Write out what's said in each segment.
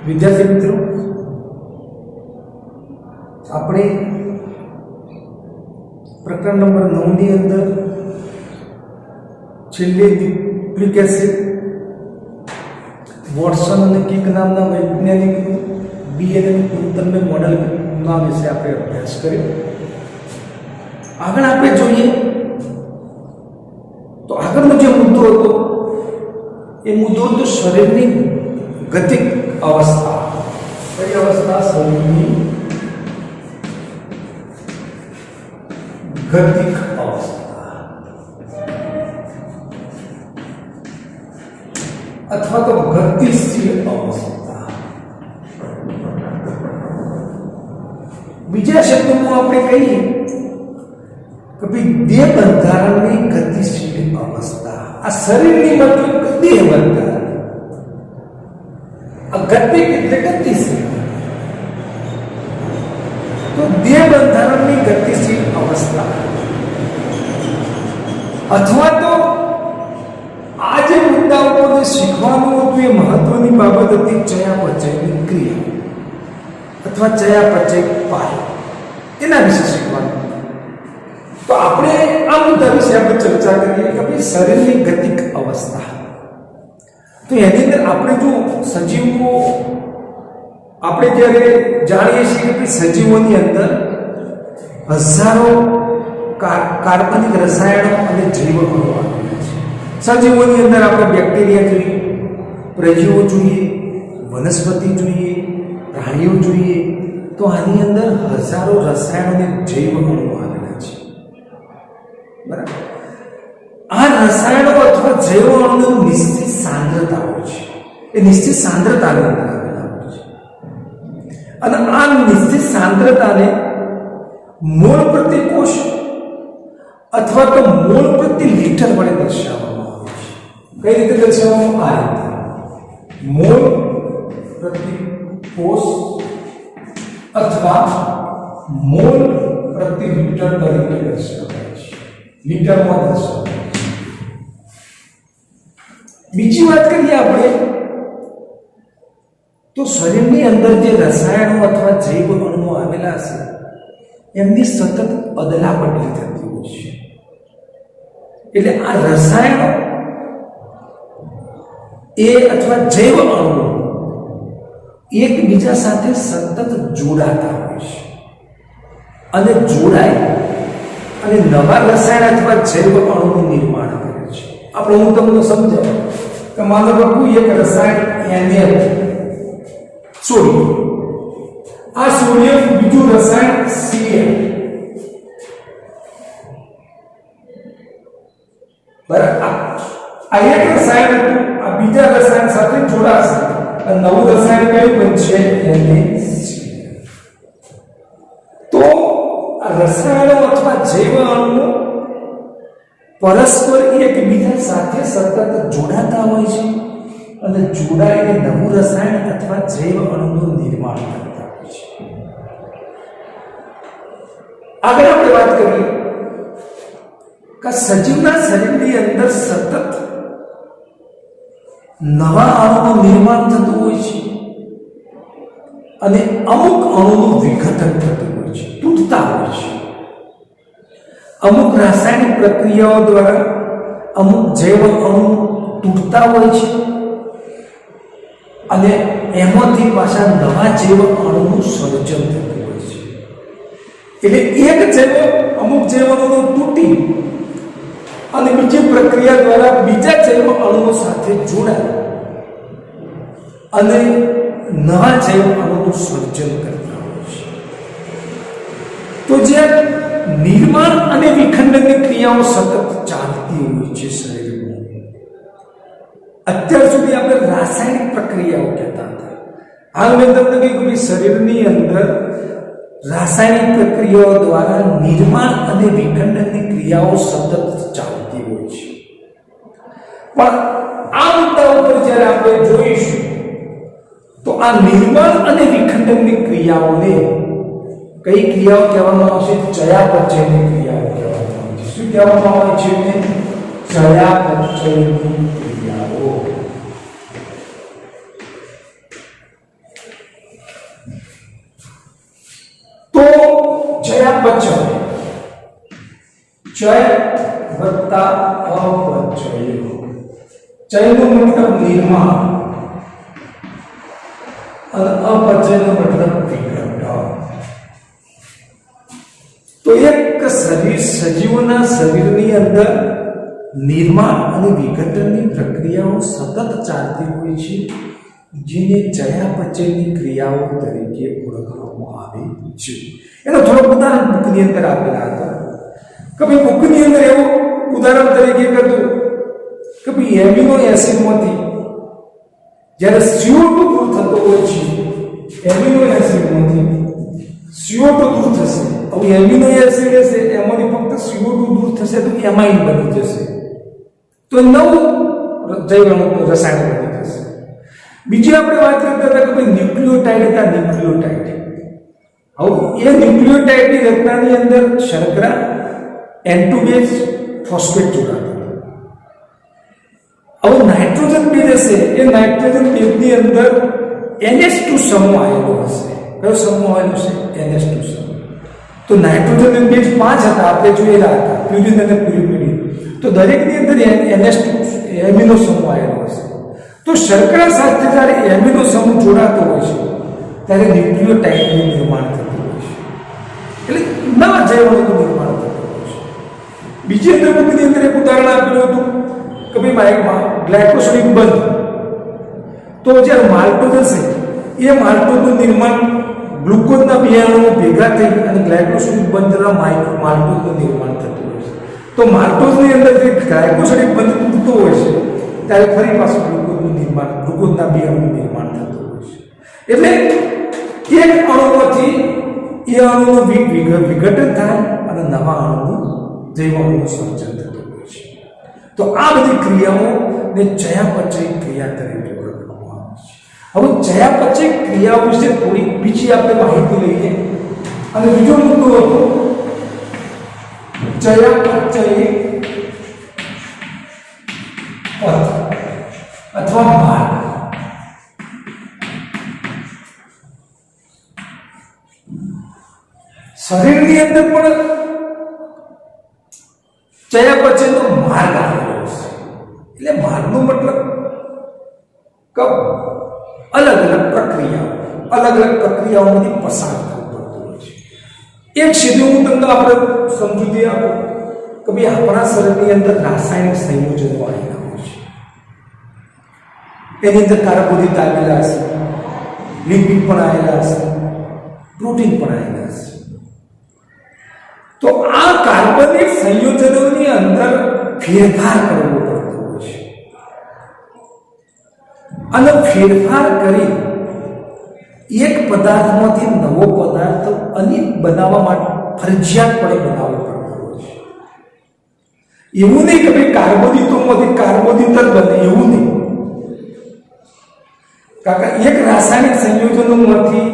વિદ્યાર્થી મિત્રો, આપણે પ્રકરણ નંબર 9 ની અંદર છેલ્લે ન્યુક્લિક એસિડ વોટસન અને કિક નામના વૈજ્ઞાનિકનું ડીએનએ ગુણધર્મ મોડેલના વિશે આપણે અભ્યાસ કર્યો. આગળ આપણે જોઈએ તો આગળનો જે મુદ્દો હતો એ મુદ્દો હતો શરીરની ગતિક અવસ્થા. કઈ અવસ્થા? શરીરની ગતિક અવસ્થા અથવા તો ગતિશીલ અવસ્થા. બીજા શબ્દોમાં આપણે કહીએ કે ભાઈ દેહ બંધારણની ગતિશીલ અવસ્થા. આ શરીરની મતલબ દેહ બંધારણ. ગતિક એટલે ગતિશીલ. તો દેહ બંધારણની ગતિશીલ અવસ્થા અથવા તો આ જે મુદ્દા ઉપર જે શીખવાનું હતું એ મહત્વની બાબત હતી ચયાપચયની ક્રિયા અથવા ચયાપચય પાય. એના વિશે શીખવાનું. તો આપણે આ મુદ્દા વિશે આપણે ચર્ચા કરીએ કે ભાઈ શરીરની ગતિક અવસ્થા. તો એની અંદર આપણે જો સજીવો આપણે જ્યારે જાણીએ છીએ કે સજીવોની અંદર હજારો કાર્બનિક રસાયણો અને જૈવ અણુઓ આવેલા છે. સજીવોની અંદર આપણે બેક્ટેરિયા જોઈએ, પ્રજીવો જોઈએ, વનસ્પતિ જોઈએ, પ્રાણીઓ જોઈએ. તો આની અંદર હજારો રસાયણો અને જૈવ અણુઓ આવેલા છે. બરાબર. આ રસાયણો અથવા જૈવ અણુની નિશ્ચિત સાંદ્રતા હોય છે. એ નિશ્ચિત સાંદ્રતાની અંદર આવેલા હોય છે. અને આ નિશ્ચિત સાંદ્રતાને મોલ પ્રતિ કોષ અથવા તો મોલ પ્રતિ લિટર વડે દર્શાવવામાં આવે છે. કઈ રીતે દર્શાવવામાં? આ રીતે મોલ પ્રતિ કોષ અથવા મોલ પ્રતિ લિટર તરીકે દર્શાવાય છે. લિટરમાં દર્શાવાય છે. બીજી વાત કરીએ આપણે તો શરીરની અંદર જે રસાયણો અથવા જૈવ અણુઓ આવેલા છે એમની સતત અદલાબદલી થતી હોય છે. એટલે આ રસાયણો એ અથવા જૈવ અણુઓ એકબીજા સાથે સતત જોડાતા હોય છે અને જોડાય અને નવા રસાયણ અથવા જૈવ અણુનું નિર્માણ કરે છે. આપણે હું તમને સમજાવું કે માનો કે કોઈ એક રસાયણ Na સોડિયમ, આ સોડિયમ બીજું રસાયણ Cl, બરાબર. આ એક રસાયણ આ બીજા રસાયણ સાથે જોડાશે અને નવું રસાયણ કયું બનશે? NaCl. તો આ રસાયણો અથવા જૈવ અણુઓ પરસ્પર એકબીજા સાથે સતત જોડાતા હોય છે અને જોડાઈને નવું રસાયણ અથવા જૈવ અણુનું નિર્માણ કરતા હોય છે. આગળ આપણે વાત કરીએ કે સજીવના શરીરની અંદર સતત નવા અણુનું નિર્માણ થતું હોય છે અને અમુક અણુનું વિઘટન થતું હોય છે, તૂટતા હોય છે. અમુક રાસાયણિક પ્રક્રિયાઓ દ્વારા અમુક જૈવ અણુ તૂટતા હોય છે અને એમાંથી પાછા નવા જૈવ અણુનું સર્જન થતું હોય છે. એટલે અમુક જૈવ અણુઓ તૂટી અને બીજી પ્રક્રિયા દ્વારા બીજા જૈવ અણુઓ સાથે જોડાય અને નવા જૈવ અણુનું સર્જન કરતા હોય છે. તો જ્યાં નિર્માણ અને વિખંડનની ક્રિયાઓ સતત ચાલતી હોય છે શરીરમાં. અત્યાર સુધી આપણે રાસાયણિક પ્રક્રિયાઓ કહેતા હતા. હાલ મેં તમને કહ્યું કે શરીરની અંદર રાસાયણિક પ્રક્રિયાઓ દ્વારા નિર્માણ અને વિખંડનની ક્રિયાઓ સતત ચાલતી હોય છે. પણ આ મુદ્દા ઉપર જ્યારે આપણે જોઈશું તો આ નિર્માણ અને વિખંડનની ક્રિયાઓને કઈ ક્રિયાઓ કહેવામાં આવશે? ચયાપચયની ક્રિયાઓ કહેવામાં આવે છે. શું કહેવામાં આવે છે? ચયાપચયની ક્રિયાઓ. ચય વત્તા અપચય. ચયનો મતલબ નિર્માણ અને અપચયનો મતલબ વિઘટન. તો એક સજીવોના શરીરની અંદર નિર્માણ અને વિઘટનની પ્રક્રિયાઓ સતત ચાલતી હોય છે, જેને ચયાપચયની ક્રિયાઓ તરીકે ઓળખવામાં આવે છે. એનો થોડો ઉદાહરણ બુકની અંદર આપેલા હતા કે ભાઈ બુકની અંદર એવું ઉદાહરણ તરીકે કરતું કે ભાઈ એમિનો એસિડમાંથી જ્યારે CO2 દૂર થતો હોય છે, એમિનો એસિડમાંથી CO2 દૂર થશે. હવે એમિનો એસિડ હશે એમાંથી ફક્ત CO2 દૂર થશે તો એમાઇન બની જશે, તો નવું જૈવ રસાયણ બની જશે. બીજી આપણે વાત કરતા હતા કે ભાઈ ન્યુક્લિયોટાઇડ હતા. ન્યુક્લિયોટાઇડ, હવે એ ન્યુક્લિયોટાઇડની રચનાની અંદર શર્કરા N2 બેઝ ફોસ્ફેટ જોડાતા. હવે નાઇટ્રોજન બેઝ હશે, એ નાઇટ્રોજન બેઝની અંદર NH2 સમૂહ આવેલો હશે. કયો સમૂહ આવેલો છે? NH2 સમૂહ. તો નાઇટ્રોજન બેઝ 5 હતા, આપણે જોયેલા હતા, પ્યુરિન અને પ્યુરિપિડિન. તો દરેકની અંદર NH2 એમિનો સમૂહ આવેલો હશે. તો શર્કરા સાથે જ્યારે એમિનો સમૂહ જોડાતો હોય છે ત્યારે ન્યુક્લિયોટાઇડનું નિર્માણ થતું હોય છે, એટલે નવા જૈવોનું નિર્માણ થતું હોય છે. બીજી અંદર બુકની અંદર એક ઉદાહરણ આપેલું હતું કે ભાઈ ગ્લાયકોસિડિક બંધ. તો જ્યારે માલ્ટોઝ હશે એ માલ્ટોઝનું નિર્માણ ગ્લુકોઝના બે અણુઓ ભેગા થઈ અને ગ્લાયકોસિડિક બંધ દ્વારા માલ્ટોઝનું નિર્માણ થતું હોય છે. તો માલ્ટોઝની અંદર જે ગ્લાયકોસિડિક બંધ તૂટતો હોય છે ત્યારે ફરી પાછું ગ્લુકોઝનું નિર્માણ, ગ્લુકોઝના બે અણુનું નિર્માણ થતું હોય છે. એટલે એક અણુમાંથી એ અણુનું વિઘટન થાય અને નવા અણુનું જૈવ અણુનું સર્જન થતું હોય છે. તો આ બધી ક્રિયાઓને ચયાપચય ક્રિયા તરીકે ઓળખવામાં આવે છે. હવે ચયાપચય ક્રિયાઓ વિશે થોડી બીજી આપણે માહિતી લઈએ. અને બીજો મુદ્દો હતો ચયાપચય પથ અથવા માર્ગ. શરીરની અંદર પણ ચયાપચયનો માર્ગ આવેલો છે. એટલે માર્ગનો મતલબ અલગ અલગ પ્રક્રિયાઓમાંથી પસાર થવું પડતું હોય છે. એક સીધું હું તમને આપણે સમજૂતી આપું કે ભાઈ આપણા શરીરની અંદર રાસાયણિક સંયોજનો આવેલા હોય છે. એની અંદર કાર્બોદિત આવેલા હશે, લિપિડ પણ આવેલા હશે, પ્રોટીન પણ આવેલા હશે. તો આ કાર્બનિક સંયોજનોની અંદર ફેરફાર કરવો પડતો હોય છે અને ફેરફાર કરી એક પદાર્થમાંથી નવો પદાર્થ બનાવવા માટે ફરજિયાતપણે બનાવવો પડતો હોય છે. એવું નહીં કે ભાઈ કાર્બોદિતોમાંથી કાર્બોદિત જ બને, એવું નહીં. કારણ કે એક રાસાયણિક સંયોજનોમાંથી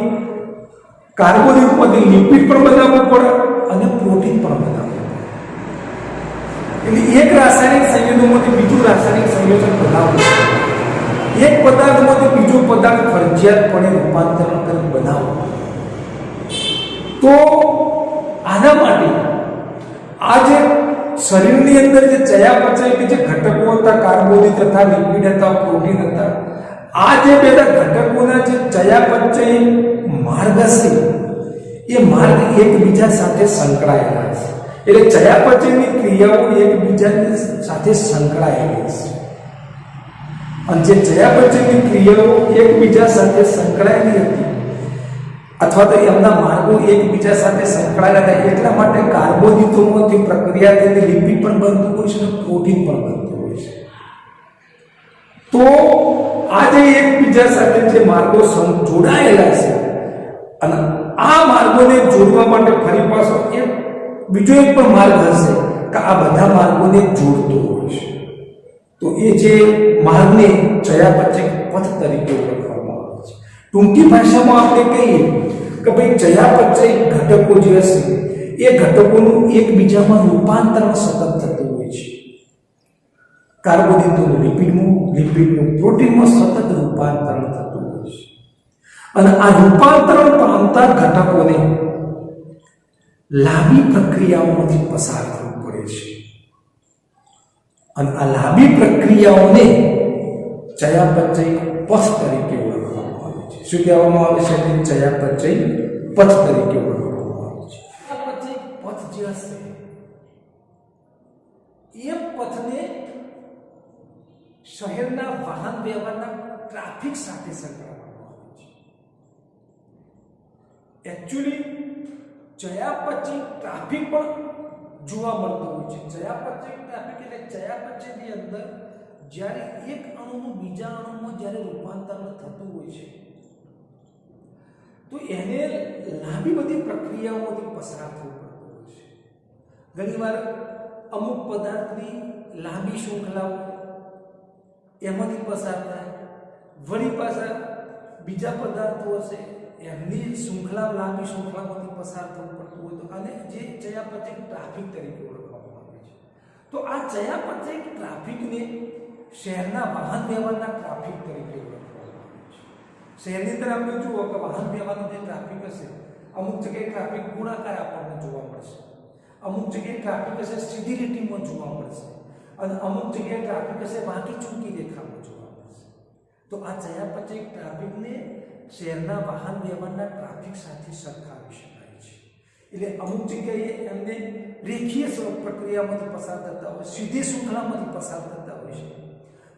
કાર્બોદિતમાંથી લિપિડ પણ બનાવવું પડે અને પ્રોટીન પણ બનાવવું પડે. એટલે એક રાસાયણિક સંયોજનોમાંથી બીજું રાસાયણિક સંયોજન બનાવવું પડે. એક પદાર્થમાંથી બીજો પદાર્થ ફરજિયાતપણે રૂપાંતરણ કરી બનાવવું. તો આના માટે આ જે શરીરની અંદર જે ચયાપચય કે જે ઘટકો હતા, કાર્બોદિત હતા, લિપિડ હતા, પ્રોટીન હતા, આ જે બધા ઘટકોના જે ચયાપચય માર્ગ હશે એ માર્ગ એકબીજા સાથે સંકળાયેલા છે. એટલે ચયાપચયની ક્રિયાઓ એકબીજાની સાથે સંકળાયેલી છે. અને જે ચયાપચયની ક્રિયાઓ એકબીજા સાથે સંકળાયેલી હતી અથવા તો એમના માર્ગો એકબીજા સાથે સંકળાયેલા હતા, એટલા માટે કાર્બોદિતોમાંથી પ્રક્રિયા થઈને લિપિડ પણ બનતું હોય છે અને પ્રોટીન પણ બનતું હોય છે. તો આ જે એકબીજા સાથે જે માર્ગો જોડાયેલા છે અને આ માર્ગોને જોડવા માટે ફરી પાછો બીજો એક પણ માર્ગ હશે કે આ બધા માર્ગોને જોડતો હોય છે. તો એ જે માર્ગને ચયાપચય પથ તરીકે ઓળખવામાં આવે છે. ટૂંકી ભાષામાં આપણે કહીએ કે ભાઈ ચયાપચય ઘટકો જે હશે એ ઘટકોનું એકબીજામાં રૂપાંતરણ સતત થતું હોય છે. કાર્બોદિતોનું લિપિડનું પ્રોટીનમાં સતત રૂપાંતરણ થતું હોય છે. અને આ રૂપાંતરણ પામતા ઘટકોને લાંબી પ્રક્રિયાઓમાંથી પસાર થવું પડે છે. અને આ લાંબી પ્રક્રિયાઓને ચયાપચય પથ તરીકે ઓળખવામાં આવે છે. શું કહેવામાં આવે છે? ચયાપચય પથ તરીકે ઓળખવામાં આવે છે. ચયાપચય પથ જે હશે એ પથને શહેરના વાહન વ્યવહારના ટ્રાફિક સાથે સંકળાવવામાં આવે છે. એકચ્યુઅલી ચયાપચય ટ્રાફિક પણ જોવા મળતો હોય છે. ચયાપચય ટ્રાફિક એટલે ચયાપચયની અંદર જ્યારે એક અણુનું બીજા અણુમાં જ્યારે રૂપાંતર થતું હોય છે તો એને લાંબી બધી પ્રક્રિયાઓમાંથી પસાર થવું પડતું હોય છે. ઘણીવાર અમુક પદાર્થની લાંબી શૃંખલાઓ એમાંથી પસાર થાય, વળી પાછા બીજા પદાર્થો હશે એમની લાંબી શૃંખલામાંથી પસાર થવું પડતું હોય તો આને જે ચયાપચય ટ્રાફિક તરીકે ઓળખવામાં આવે છે. તો આ ચયાપચય ટ્રાફિકને શહેરના વાહન વ્યવહારના ટ્રાફિક તરીકે ઓળખવામાં આવે છે. શહેરની અંદર આપણે જુઓ કે વાહન વ્યવહારનો જે ટ્રાફિક હશે, અમુક જગ્યાએ ટ્રાફિક ગુણાકાર આપણને જોવા મળશે, અમુક જગ્યાએ ટ્રાફિક હશે સીધી લીટીમાં જોવા મળશે, અને અમુક જગ્યાએ ટ્રાફિક હશે વાંકી ચૂંકી રેખામાં જોવા મળશે. તો આ ચયાપચય ટ્રાફિકને શહેરના વાહન વ્યવહારના ટ્રાફિક સાથે સરખાવી શકાય છે. એટલે અમુક જગ્યાએ એમને રેખીય પ્રક્રિયામાંથી પસાર થતા હોય, સીધી શૃંખલામાંથી પસાર થતા હોય છે,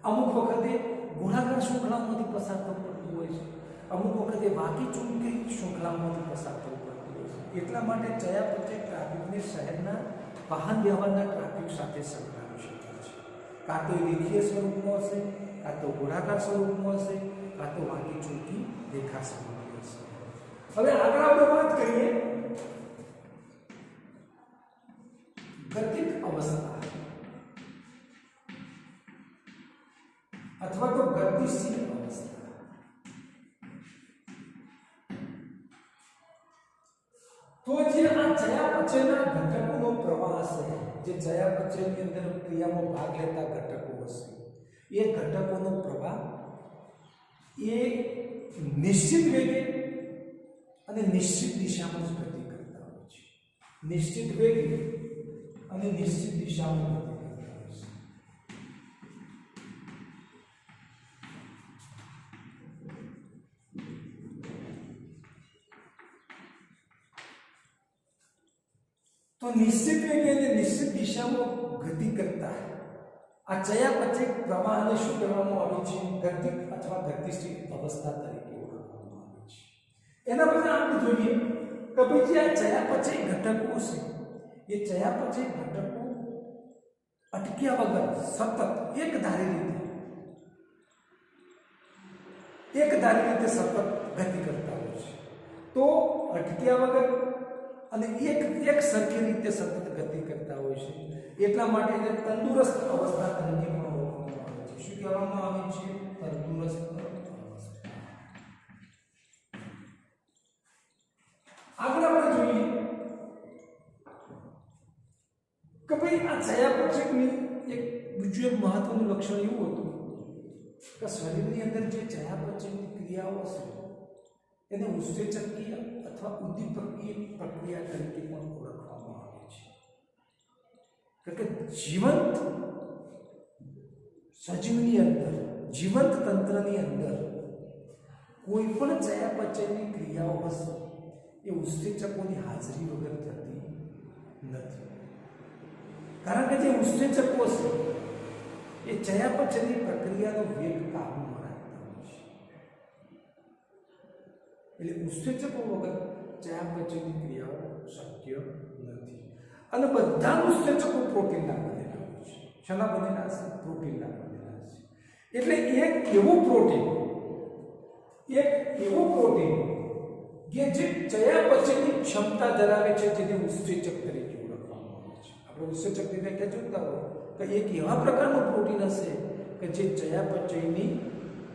અમુક વખતે ગુણાકાર શૃંખલામાંથી પસાર થવું પડતું હોય છે, અમુક વખતે વાંકી ચૂંકી શૃંખલામાંથી પસાર થવું પડતું હોય છે. એટલા માટે ચયાપચય ટ્રાફિકને શહેરના વાહન વ્યવહારના ટ્રાફિક સાથે સંકળાવી શકાય છે. કાં તો રેખીય સ્વરૂપમાં હશે, કાં તો ગોળાકાર સ્વરૂપમાં હશે, કાં તો વાંકી ચૂંકી રેખા સ્વરૂપમાં હશે. હવે આગળ આપણે વાત કરીએ ગતિક અવસ્થા અથવા તો ગતિશીલ અવસ્થા. તો જે આ ચયાપચયના ઘટકોનો પ્રવાહ હશે, જે ચયાપચયની અંદર ક્રિયામાં ભાગ લેતા ઘટકો હશે, એ ઘટકોનો પ્રવાહ એ નિશ્ચિત વેગે અને નિશ્ચિત દિશામાં જ ગતિ કરતા હોય છે. નિશ્ચિત વેગે અને નિશ્ચિત દિશામાં ગતિ કરતા હોય છે. તો નિશ્ચિત વેગે અને નિશ્ચિત દિશામાં ગતિ કરતા આ ચયાપચય પ્રવાહને શું કહેવામાં આવે છે? ગતિક અથવા ગતિશીલ અવસ્થા તરીકે ઓળખવામાં આવે છે. એના પછી આપણે જોઈએ કે ભાઈ જે આ ચયાપચય ઘટકો છે એ ચયાપચય ઘટકો અટક્યા વગર સતત એક ધારી રીતે સતત ગતિ કરતા હોય છે. તો અટક્યા વગર અને એક સરખી રીતે સતત ગતિ કરતા હોય છે. એટલા માટે એને તંદુરસ્ત અવસ્થા તરીકે પણ ઓળખવામાં આવે છે. શું કહેવામાં આવે છે? તંદુરસ્ત અવસ્થા. આગળ આપણે જોઈએ કે ભાઈ આ ચયાપચયની એક બીજું એક મહત્વનું લક્ષણ એવું હતું કે શરીરની અંદર જે ચયાપચયની ક્રિયાઓ છે એને ઉત્સેચકીય અથવા ઉદ્દીપકીય પ્રક્રિયા તરીકે પણ ઓળખવામાં આવે છે. કે જીવંત સજીવની અંદર, જીવંત તંત્રની અંદર કોઈ પણ ચયાપચયની ક્રિયાઓ હશે એ ઉત્સેચકોની હાજરી વગર થતી નથી. કારણ કે જે ઉત્સેચકો છે એ ચયાપચયની પ્રક્રિયાનો વેગ કાબૂમાં રાખતા હોય છે. એટલે ઉત્સેચકો વગર ચયાપચયની ક્રિયાઓ શક્ય નથી. અને બધા ઉત્સેચકો પ્રોટીનના બનેલા હોય છે. શેના બનેલા છે? પ્રોટીનના બનેલા છે. એટલે એક એવું પ્રોટીન કે જે ચયાપચયની ક્ષમતા ધરાવે છે જેને ઉત્સેચક તરીકે ઓળખવામાં આવે છે. આપણે ઉત્સેચકની વ્યાખ્યા જોતા હોય કે એક એવા પ્રકારનું પ્રોટીન હશે કે જે ચયાપચયની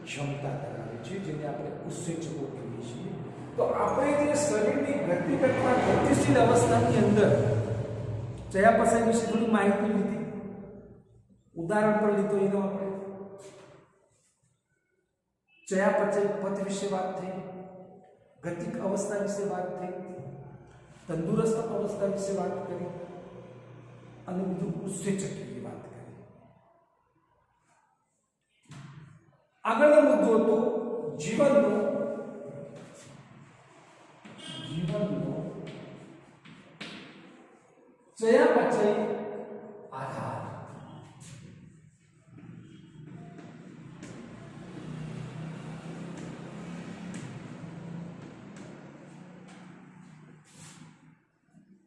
ક્ષમતા ધરાવે છે, જેને આપણે ઉત્સેચકો કહીએ છીએ. તો આપણે જે શરીરની ગતિ કરતા ગતિશીલ અવસ્થાની અંદર ચયાપચય વિશે થોડી માહિતી લીધી, ઉદાહરણ પર લીધો એનો આપણે ચયાપચય પથ વિશે વાત થઈ, ગતિક અવસ્થા વિશે વાત થઈ, તંદુરસ્ત અવસ્થા વિશે વાત કરી. અને બીજું ઉત્સેચકની વાત કરી. આગળનો મુદ્દો હતો જીવનનો ચયાપચય આધાર.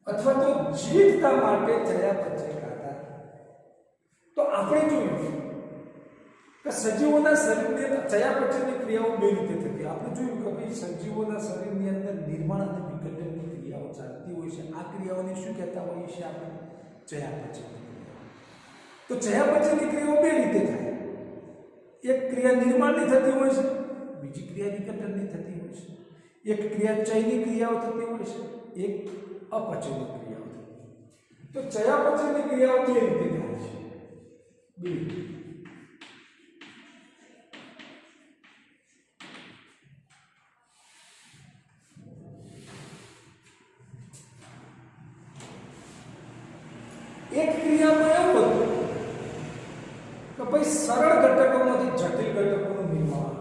અથવા તો જીવતા માટે ચયાપચય આધાર. તો આપણે જોયું કે સજીવોના શરીરને ચયાપચયની ક્રિયાઓ બે રીતે થતી. આપણે જોયું કે ભાઈ સજીવોના શરીરની અંદર નિર્માણ અને વિઘટનની ક્રિયાઓ ચાલતી હોય છે. આ ક્રિયાઓને શું કહેતા હોઈએ છીએ આપણે? ચયાપચયની ક્રિયાઓ. તો ચયાપચયની ક્રિયાઓ બે રીતે થાય. એક ક્રિયા નિર્માણની થતી હોય છે, બીજી ક્રિયા વિઘટનની થતી હોય છે. એક ક્રિયા ચયની ક્રિયાઓ થતી હોય છે, એક અપચયની ક્રિયાઓ થતી. તો ચયાપચયની ક્રિયાઓ બે રીતે થાય છે. બે એક ક્રિયામાં એવું હતું કે ભાઈ સરળ ઘટકોમાંથી જટિલ ઘટકોનું નિર્માણ.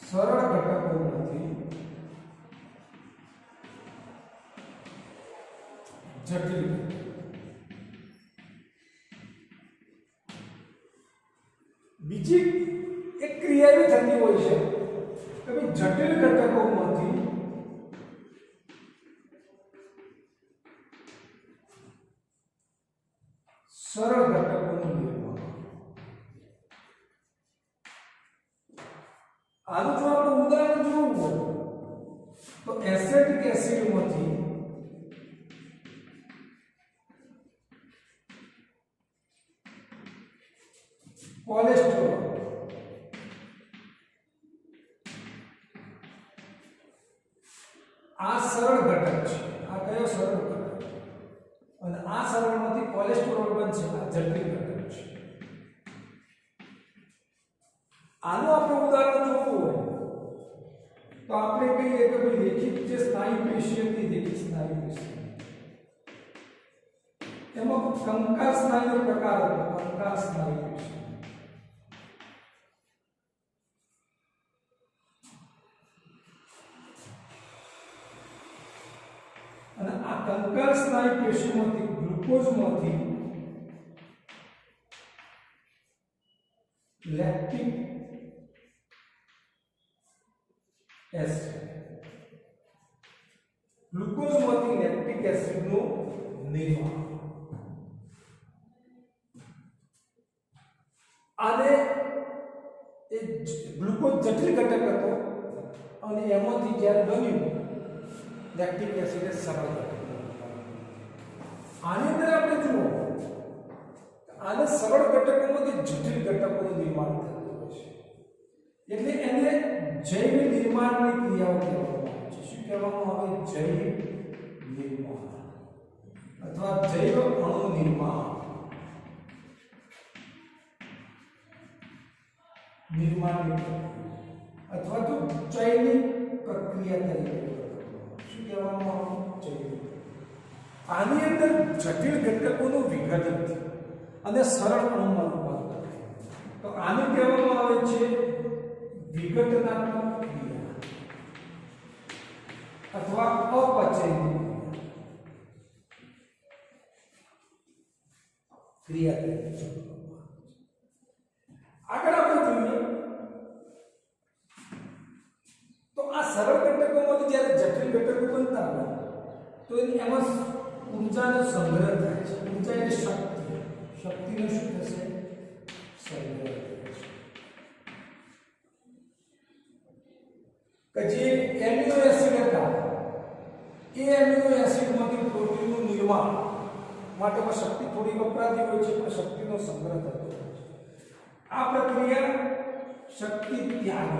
સરળ ઘટકોમાંથી જટિલ. બીજી એક ક્રિયા એવી થતી હોય છે કે ભાઈ જટિલ ઘટકોમાંથી સરળ ઘટકોનું નિર્માણ. આનું જો આપણે ઉદાહરણ જોવું હોય તો એસિડિક એસિડમાંથી કોલેસ્ટ્રોલ. આ સરળ ઘટક છે. આ કયો સરળ ઘટક? અને આ સરળમાંથી કોલેસ્ટ્રોલ બનશે. આ જટિલ ઘટક છે. આનું આપણે ઉદાહરણ જોવું હોય તો આપણે કહીએ કે ભાઈ રેખિત જે સ્નાયુ પેશી હતી, રેખિત સ્નાયુ પેશી, એમાં કંકાલ સ્નાયુનો પ્રકાર હતો. કંકાલ સ્નાયુ પેશી. અને આ કંકાલ સ્નાયુ પેશીમાંથી ગ્લુકોઝમાંથી લેક્ટિક એસિડ, ગ્લુકોઝમાંથી લેક્ટિક એસિડનું નિર્માણ. આને એ ગ્લુકોઝ જટિલ ઘટક હતો અને એમાંથી જ્યારે બન્યું લેક્ટિક એસિડ એ સરળ ઘટક. આની અંદર આપણે જુઓ આને સરળ ઘટકોમાંથી જટિલ ઘટકોનું નિર્માણ થતું હોય છે. એટલે એને જૈવ નિર્માણની ક્રિયાઓ કહેવામાં આવે છે. શું કહેવામાં આવે? જૈવ નિર્માણ અથવા જૈવ અણુ નિર્માણ. અથવા તો ચયની પ્રક્રિયા તરીકે શું કહેવામાં આવે? ચય. આની અંદર જટિલ ઘટકોનું વિઘટન અને સરળ અણુમાં રૂપાંતર. તો આને કહેવામાં આવે છે વિઘટનાત્મક ક્રિયા અથવા અપચયની ક્રિયા તરીકે. આગળ આપણે જોઈએ તો આ સરળ ઘટકોમાંથી જ્યારે જટિલ ઘટકો બનતા હોય તો એમાં ઊર્જાનો સંગ્રહ થાય છે. ઊર્જા એટલે શક્તિ. શક્તિનો શું થશે? સંગ્રહ થશે. કે જે એમિનો એસિડ હતા એ એમિનો એસિડમાંથી પ્રોટીનનું નિર્માણ માટેમાં શક્તિ થોડી વપરાતી હોય છે, પણ શક્તિનો સંગ્રહ થતો હોય છે. આ પ્રક્રિયા શક્તિ ત્યાગ,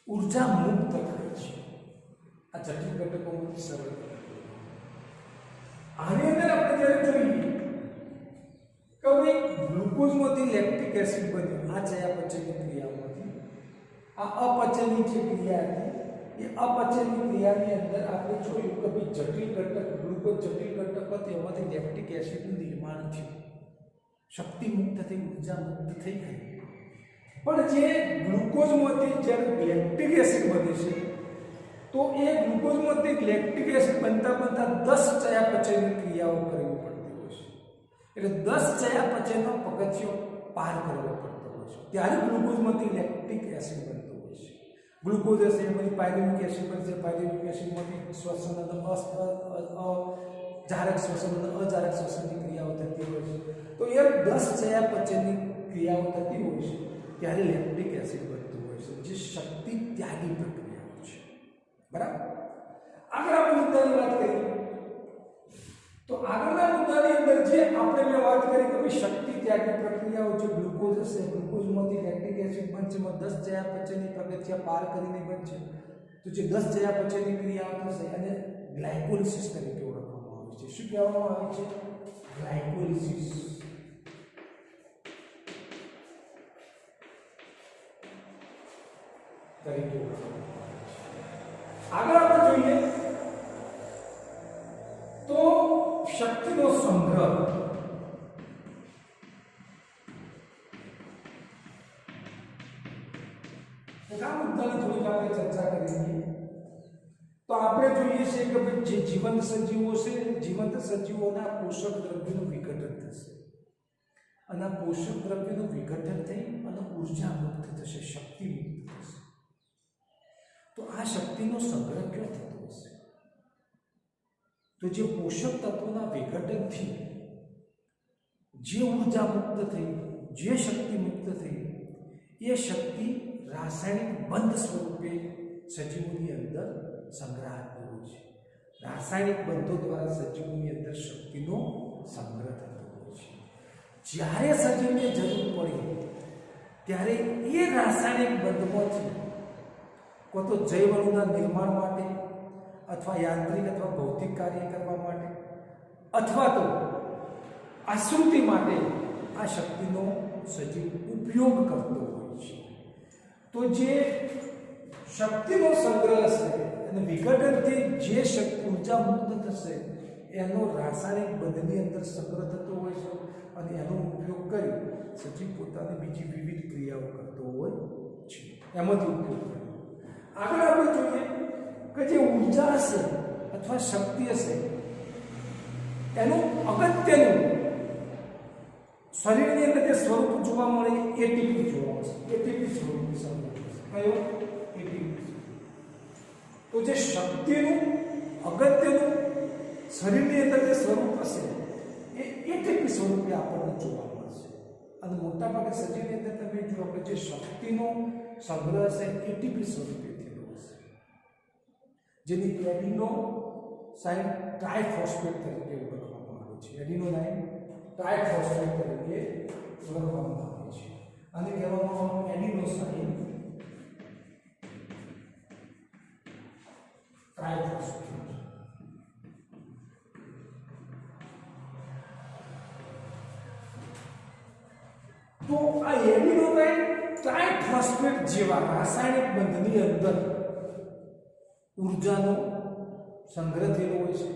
ઊર્જા મુક્ત થાય છે. આ જટિલ ઘટકોમાંથી સરળ ઘટકો. આની અંદર આપણે જ્યારે જોઈએ કે ભાઈ ગ્લુકોઝમાંથી લેક્ટિક એસિડ બન્યું આ ચયાપચયની ક્રિયામાંથી. આ અપચયની જે ક્રિયા હતી એ અપચયની ક્રિયાની અંદર આપણે જોયું કે ભાઈ જટિલ ઘટક ગ્લુકોઝ જટિલ ઘટક હતો એમાંથી લેક્ટિક એસિડનું નિર્માણ થયું, શક્તિ મુક્ત થઈ, ઉર્જા મુક્ત થઈ ગઈ. પણ જે ગ્લુકોઝમાંથી જ્યારે લેક્ટિક એસિડ બને છે તો એ ગ્લુકોઝમાંથી લેક્ટિક એસિડ બનતા 10 ચયાપચયની ક્રિયાઓ કરવી પડતી હોય છે. એટલે 10 ચયાપચયનો પગથિયો પાર કરવો પડતો હોય છે, ત્યારે ગ્લુકોઝમાંથી લેક્ટિક એસિડ બનતો હોય છે. ગ્લુકોઝ હશે એમાંથી પાયરુવિક એસિડ બનશે, પાયરુવિક એસિડમાંથી શ્વસન જારક શ્વસન અને અજારક શ્વસનની ક્રિયાઓ થતી હોય છે. તો એ 10 ચયાપચયની ક્રિયાઓ થતી હોય છે ત્યારે લેક્ટિક એસિડ બનતું હોય છે, જે શક્તિ ત્યાગી પ્રક્રિયાઓ છે. બરાબર. આગળ આપણે મુદ્દાની વાત કરીએ તો આગળના મુદ્દાની અંદર જે આપણે મેં વાત કરી કે શક્તિ ત્યાગી પ્રક્રિયાઓ જે ગ્લુકોઝ હશે, ગ્લુકોઝમાંથી લેક્ટિક એસિડ બનશે, 10 ચયાપચયની પગથિયા પાર કરીને બનશે. તો જે 10 ચયાપચયની ક્રિયાઓ થશે અને ગ્લાયકોલિસિસ તરીકે ઓળખવામાં આવે છે. શું કહેવામાં આવે છે? ગ્લાયકોલિસિસ. તરીકે ઓળખવામાં આવે છે. આગળ આપણે જોઈએ તો શક્તિનો સંગ્રહ. આ મુદ્દાની થોડીક આપણે ચર્ચા કરીએ તો આપણે જોઈએ છે કે જે જીવંત સજીવો છે, જીવંત સજીવોના પોષક દ્રવ્યોનું વિઘટન થશે અને આ પોષક દ્રવ્યોનું વિઘટન થઈ અને ઉર્જા મુક્ત થશે, શક્તિ મુક્ત થશે. તો આ શક્તિનો સંગ્રહ ક્યાં થતો હશે? તો જે પોષક તત્વોના વિઘટનથી જે ઉર્જા મુક્ત થઈ, જે શક્તિ મુક્ત થઈ, એ શક્તિ રાસાયણિક બંધ સ્વરૂપે સજીવોની અંદર સંગ્રહાતી હોય છે. રાસાયણિક બંધો દ્વારા સજીવોની અંદર શક્તિનો સંગ્રહ થતો હોય છે. જ્યારે સજીવને જરૂર પડે ત્યારે એ રાસાયણિક બંધમાંથી કોઈ તો જૈવ અણુના નિર્માણ માટે અથવા યાંત્રિક અથવા ભૌતિક કાર્ય કરવા માટે અથવા તો આશ્રુતિ માટે આ શક્તિનો સજીવ ઉપયોગ કરતો હોય છે. તો જે શક્તિનો સંગ્રહ છે અને વિઘટનથી જે શક્તિ ઉર્જા મુક્ત થશે એનો રાસાયણિક બંધની અંદર સંગ્રહ થતો હોય છે અને એનો ઉપયોગ કરી સજીવ પોતાની બીજી વિવિધ ક્રિયાઓ કરતો હોય છે. એમાંથી ઉપયોગ કરે. આગળ આપણે જોઈએ કે જે ઉર્જા હશે અથવા શક્તિ હશે એનું અગત્યનું શરીરની અંદર જે સ્વરૂપ જોવા મળે એટીપી જોવા મળશે. એટીપી સ્વરૂપની સંગ્રહ કયો? એટીપી. તો જે શક્તિનું અગત્યનું શરીરની અંદર જે સ્વરૂપ હશે એ એટીપી સ્વરૂપે આપણને જોવા મળશે. અને મોટાભાગે સજીવની અંદર તમે જુઓ કે જે શક્તિનો સંગ્રહ છે એટીપી સ્વરૂપે થયેલો હશે, જેની એડિનો સાઇન ટ્રાઇફોસ્ફેટ તરીકે ઓળખવામાં આવે છે. એડિનોસાઇન ટ્રાઇફોસ્ફેટ તરીકે ઓળખવામાં આવે છે. અને કહેવામાં આવે એડિનોસાઇન ટ્રાઇફોસ્ફેટ. તો આ એડિનોસાઇન ટ્રાઇફોસ્ફેટ જેવા રાસાયણિક બંધની અંદર ઉર્જાનો સંગ્રહ થયેલો હોય છે.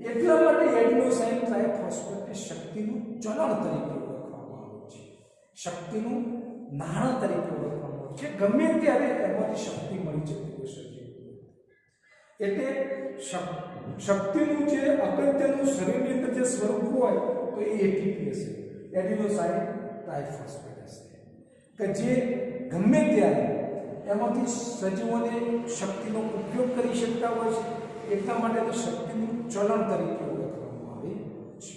એટલા માટે એડિનોસાઇન ટ્રાઇફોસ્ફેટને શક્તિનું ચલણ તરીકે ઓળખવામાં આવે છે, શક્તિનું નાણાં તરીકે ઓળખવામાં આવે છે. ગમે ત્યારે એમાંથી શક્તિ મળી જતી હોય છે. એટલે શક્તિનું જે અગત્યનું શરીરની અંદર જે સ્વરૂપ હોય તો એ એટીપી હશે, એડિનોસાઇન ટ્રાઇફોસ્ફેટ હશે, કે જે ગમે ત્યારે એમાંથી સજીવોને શક્તિનો ઉપયોગ કરી શકતા હોય છે. એટલા માટે શક્તિનું ચલણ તરીકે ઓળખવામાં આવે છે.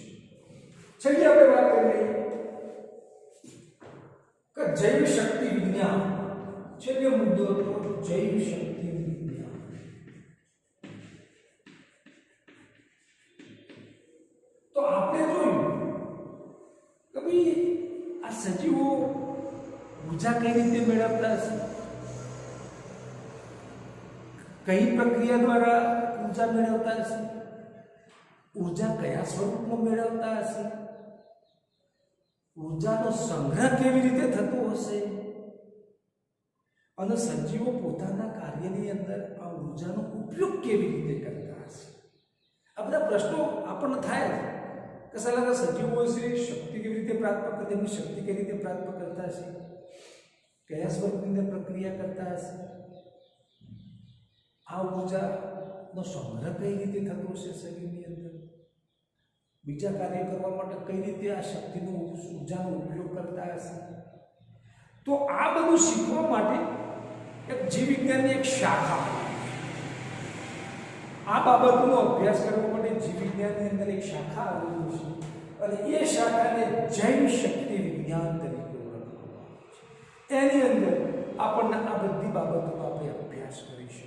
છેલ્લે આપણે વાત કરીએ કે જૈવ શક્તિ વિજ્ઞાન. છેલ્લો મુદ્દો હતો જૈવ શક્તિ વિજ્ઞાન. તો આપણે જોયું કે ભાઈ આ સજીવો ઉર્જા કઈ રીતે મેળવતા હશે, કઈ પ્રક્રિયા દ્વારા ઉર્જા મેળવતા હશે, ઉર્જા કયા સ્વરૂપમાં મેળવતા હશે, ઉર્જાનો સંગ્રહ કેવી રીતે થતો હશે, અને સજીવો પોતાના કાર્યની અંદર આ ઉર્જાનો ઉપયોગ કેવી રીતે કરતા હશે? આ બધા પ્રશ્નો આપણને થાય કે સાલા સજીવો છે શક્તિ કેવી રીતે પ્રાપ્ત કરે, તેમની શક્તિ કેવી રીતે પ્રાપ્ત કરતા હશે, કયા સ્વરૂપની અંદર પ્રક્રિયા કરતા હશે, આ ઉર્જાનો સંગ્રહ કઈ રીતે થતો હશે શરીરની અંદર, બીજા કાર્ય કરવા માટે કઈ રીતે આ શક્તિનો ઉર્જાનો ઉપયોગ કરતા હશે. તો આ બધું શીખવા માટે એક જીવ વિજ્ઞાનની એક શાખા, આ બાબતનો અભ્યાસ કરવા માટે જીવ વિજ્ઞાનની અંદર એક શાખા આવેલી છે અને એ શાખાને જૈવ શક્તિ વિજ્ઞાન તરીકે ઓળખવામાં આવે છે. એની અંદર આપણને આ બધી બાબતોનો આપણે અભ્યાસ કરીશું.